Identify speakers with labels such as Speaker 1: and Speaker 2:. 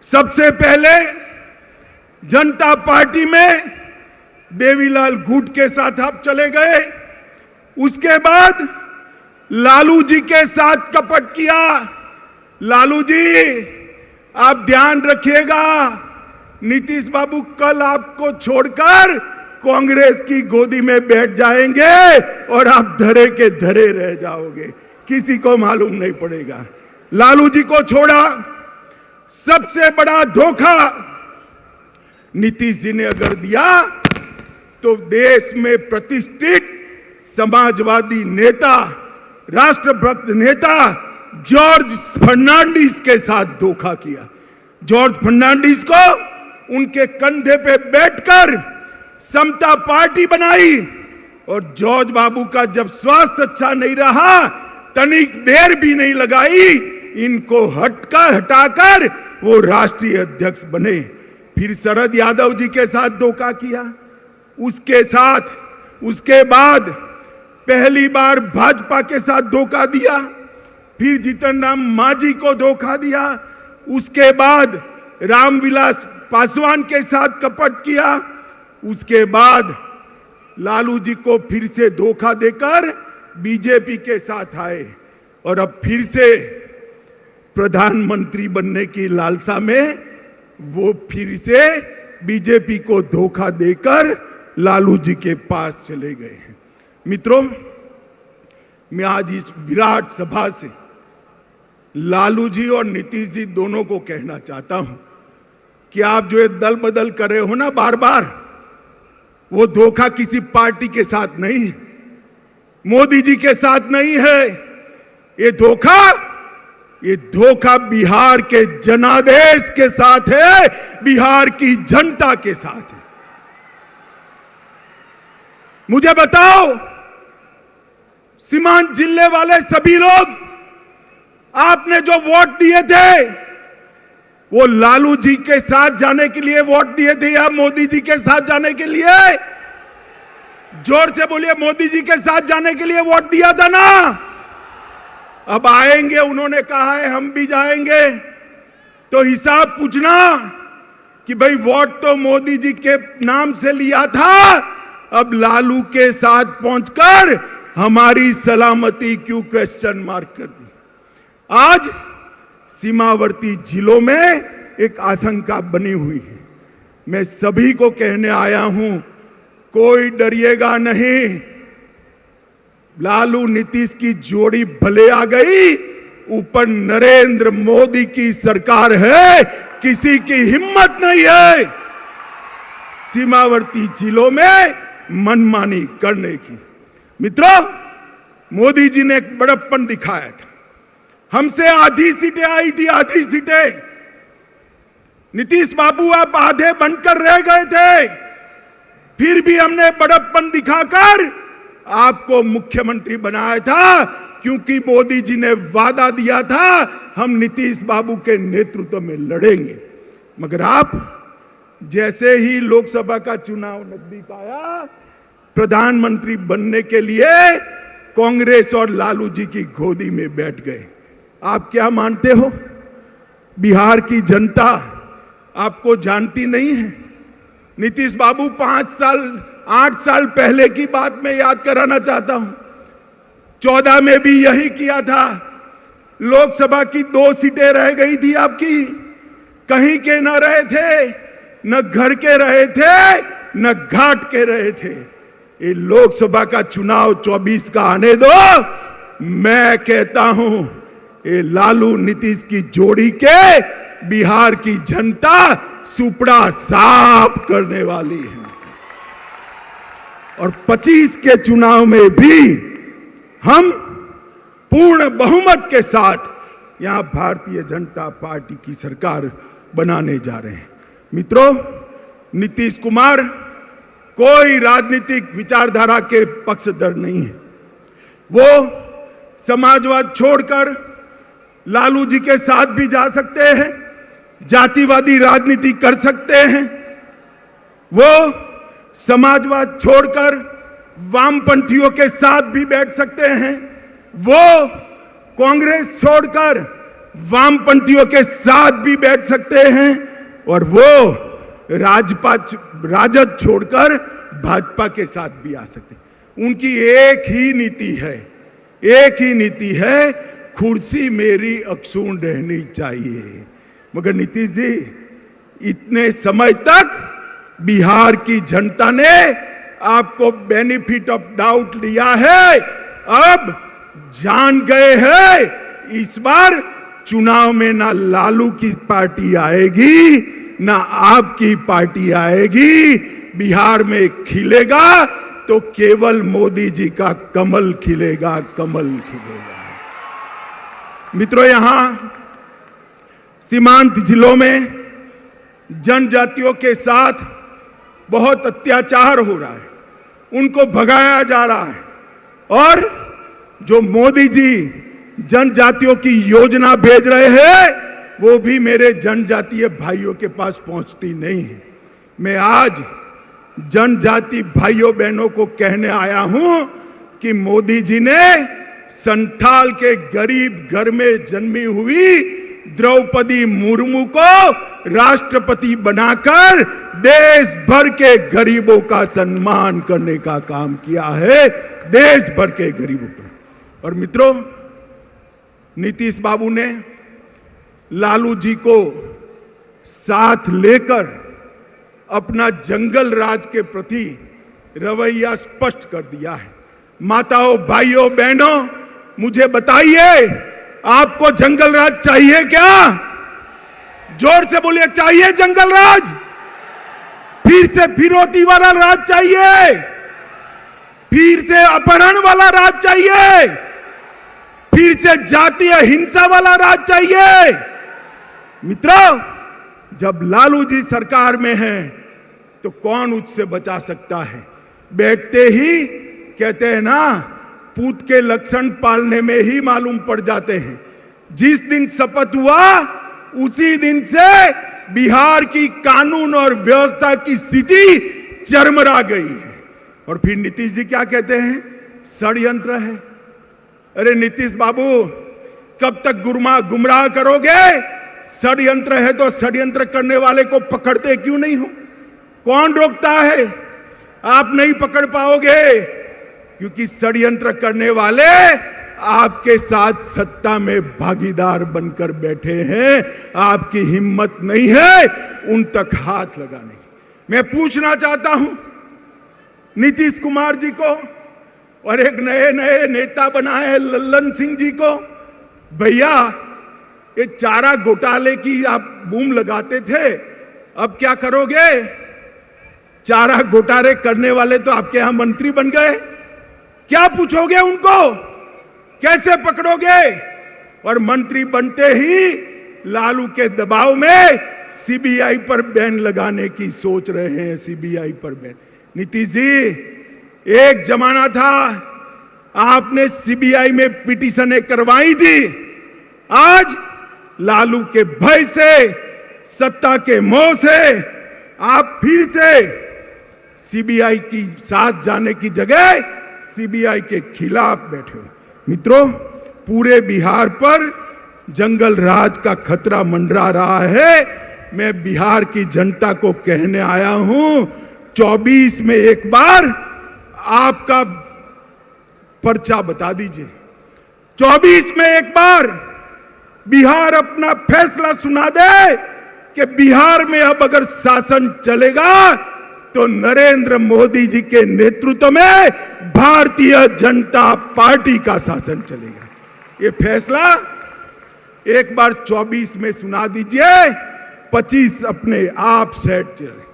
Speaker 1: सबसे पहले जनता पार्टी में देवीलाल गुट के साथ आप चले गए, उसके बाद लालू जी के साथ कपट किया। लालू जी आप ध्यान रखिएगा, नीतीश बाबू कल आपको छोड़कर कांग्रेस की गोदी में बैठ जाएंगे और आप धरे के धरे रह जाओगे, किसी को मालूम नहीं पड़ेगा। लालू जी को छोड़ा, सबसे बड़ा धोखा नीतीश जी ने अगर दिया तो देश में प्रतिष्ठित समाजवादी नेता, राष्ट्रभक्त नेता जॉर्ज फर्नांडिस के साथ धोखा किया। जॉर्ज फर्नांडिस को उनके कंधे पे बैठकर समता पार्टी बनाई और जॉर्ज बाबू का जब स्वास्थ्य अच्छा नहीं रहा, तनिक देर भी नहीं लगाई, इनको हटाकर वो राष्ट्रीय अध्यक्ष बने। फिर शरद यादव जी के साथ धोखा किया, उसके बाद पहली बार भाजपा के साथ धोखा दिया, फिर जीतन राम मांझी को धोखा दिया, उसके बाद रामविलास पासवान के साथ कपट किया, उसके बाद लालू जी को फिर से धोखा देकर बीजेपी के साथ आए और अब फिर से प्रधानमंत्री बनने की लालसा में वो फिर से बीजेपी को धोखा देकर लालू जी के पास चले गए हैं। मित्रों, मैं आज इस विराट सभा से लालू जी और नीतीश जी दोनों को कहना चाहता हूं कि आप जो ये दल बदल कर रहे हो ना बार बार, वो धोखा किसी पार्टी के साथ नहीं है, मोदी जी के साथ नहीं है। ये धोखा बिहार के जनादेश के साथ है, बिहार की जनता के साथ है। मुझे बताओ, सीमांत जिले वाले सभी लोग आपने जो वोट दिए थे, वो लालू जी के साथ जाने के लिए वोट दिए थे या मोदी जी के साथ जाने के लिए? जोर से बोलिए, मोदी जी के साथ जाने के लिए वोट दिया था ना? अब आएंगे, उन्होंने कहा है हम भी जाएंगे, तो हिसाब पूछना कि भाई वोट तो मोदी जी के नाम से लिया था, अब लालू के साथ पहुंचकर हमारी सलामती क्यों क्वेश्चन मार्क कर दी। आज सीमावर्ती जिलों में एक आशंका बनी हुई है। मैं सभी को कहने आया हूं, कोई डरिएगा नहीं। लालू नीतीश की जोड़ी भले आ गई, ऊपर नरेंद्र मोदी की सरकार है, किसी की हिम्मत नहीं है सीमावर्ती जिलों में मनमानी करने की। मित्रों, मोदी जी ने एक बड़प्पन दिखाया था, हमसे आधी सीटें आई थी, आधी सीटें। नीतीश बाबू आप आधे बनकर रह गए थे, फिर भी हमने बड़प्पन दिखाकर आपको मुख्यमंत्री बनाया था, क्योंकि मोदी जी ने वादा दिया था हम नीतीश बाबू के नेतृत्व में लड़ेंगे। मगर आप जैसे ही लोकसभा का चुनाव नजदीक आया, प्रधानमंत्री बनने के लिए कांग्रेस और लालू जी की गोदी में बैठ गए। आप क्या मानते हो, बिहार की जनता आपको जानती नहीं है? नीतीश बाबू 8 साल पहले की बात मैं याद कराना चाहता हूं। 14 में भी यही किया था। लोकसभा की 2 सीटें रह गई थी आपकी, कहीं के न रहे थे, न घर के रहे थे, न घाट के रहे थे। ये लोकसभा का चुनाव 24 का आने दो, मैं कहता हूं ये लालू नीतीश की जोड़ी के बिहार की जनता सुपड़ा साफ करने वाली है। और 25 के चुनाव में भी हम पूर्ण बहुमत के साथ यहां भारतीय जनता पार्टी की सरकार बनाने जा रहे हैं। मित्रों, नीतीश कुमार कोई राजनीतिक विचारधारा के पक्षधर नहीं है। वो समाजवाद छोड़कर लालू जी के साथ भी जा सकते हैं, जातिवादी राजनीति कर सकते हैं। वो समाजवाद छोड़कर वामपंथियों के साथ भी बैठ सकते हैं। वो कांग्रेस छोड़कर वामपंथियों के साथ भी बैठ सकते हैं और वो राजद छोड़कर भाजपा के साथ भी आ सकते हैं। उनकी एक ही नीति है, कुर्सी मेरी अक्षुण्ण रहनी चाहिए। मगर नीतीश जी, इतने समय तक बिहार की जनता ने आपको बेनिफिट ऑफ डाउट लिया है, अब जान गए हैं इस बार चुनाव में ना लालू की पार्टी आएगी ना आपकी पार्टी आएगी। बिहार में खिलेगा तो केवल मोदी जी का कमल खिलेगा, कमल खिलेगा। मित्रों, यहां सीमांत जिलों में जनजातियों के साथ बहुत अत्याचार हो रहा है, उनको भगाया जा रहा है और जो मोदी जी जनजातियों की योजना भेज रहे हैं वो भी मेरे जनजातीय भाइयों के पास पहुंचती नहीं है। मैं आज जनजाति भाइयों बहनों को कहने आया हूं कि मोदी जी ने संथाल के गरीब घर में जन्मी हुई द्रौपदी मुर्मू को राष्ट्रपति बनाकर देश भर के गरीबों का सम्मान करने का काम किया है, देश भर के गरीबों का। और मित्रों, नीतीश बाबू ने लालू जी को साथ लेकर अपना जंगल राज के प्रति रवैया स्पष्ट कर दिया है। माताओं, भाइयों, बहनों, मुझे बताइए, आपको जंगल राज चाहिए क्या? जोर से बोलिए, चाहिए जंगल राज? फिर से फिरौती वाला राज चाहिए? फिर से अपहरण वाला राज चाहिए? फिर से जातीय हिंसा वाला राज चाहिए? मित्रों, जब लालू जी सरकार में हैं तो कौन उससे बचा सकता है? बैठते ही कहते हैं ना, पूत के लक्षण पालने में ही मालूम पड़ जाते हैं। जिस दिन शपथ हुआ उसी दिन से बिहार की कानून और व्यवस्था की स्थिति चरमरा गई है। और फिर नीतीश जी क्या कहते हैं? षड्यंत्र है। अरे नीतीश बाबू, कब तक गुमराह करोगे? षड्यंत्र है तो षड्यंत्र करने वाले को पकड़ते क्यों नहीं हो? कौन रोकता है? आप नहीं पकड़ पाओगे क्योंकि षड्यंत्र करने वाले आपके साथ सत्ता में भागीदार बनकर बैठे हैं। आपकी हिम्मत नहीं है उन तक हाथ लगाने की। मैं पूछना चाहता हूं नीतीश कुमार जी को और एक नए नेता बनाए लल्लन सिंह जी को, भैया ये चारा घोटाले की आप बूम लगाते थे, अब क्या करोगे? चारा घोटाले करने वाले तो आपके यहां मंत्री बन गए, क्या पूछोगे उनको? कैसे पकड़ोगे? और मंत्री बनते ही लालू के दबाव में सीबीआई पर बैन लगाने की सोच रहे हैं। सीबीआई पर बैन। नीतीश जी, एक जमाना था आपने सीबीआई में पिटीशनें करवाई थी, आज लालू के भय से, सत्ता के मोह से आप फिर से सीबीआई की साथ जाने की जगह सीबीआई के खिलाफ बैठे हो। मित्रों, पूरे बिहार पर जंगल राज का खतरा मंडरा रहा है। मैं बिहार की जनता को कहने आया हूं, 24 में एक बार आपका पर्चा बता दीजिए। 24 में एक बार बिहार अपना फैसला सुना दे कि बिहार में अब अगर शासन चलेगा तो नरेंद्र मोदी जी के नेतृत्व में भारतीय जनता पार्टी का शासन चलेगा। ये फैसला एक बार 24 में सुना दीजिए, 25 अपने आप सेट चले।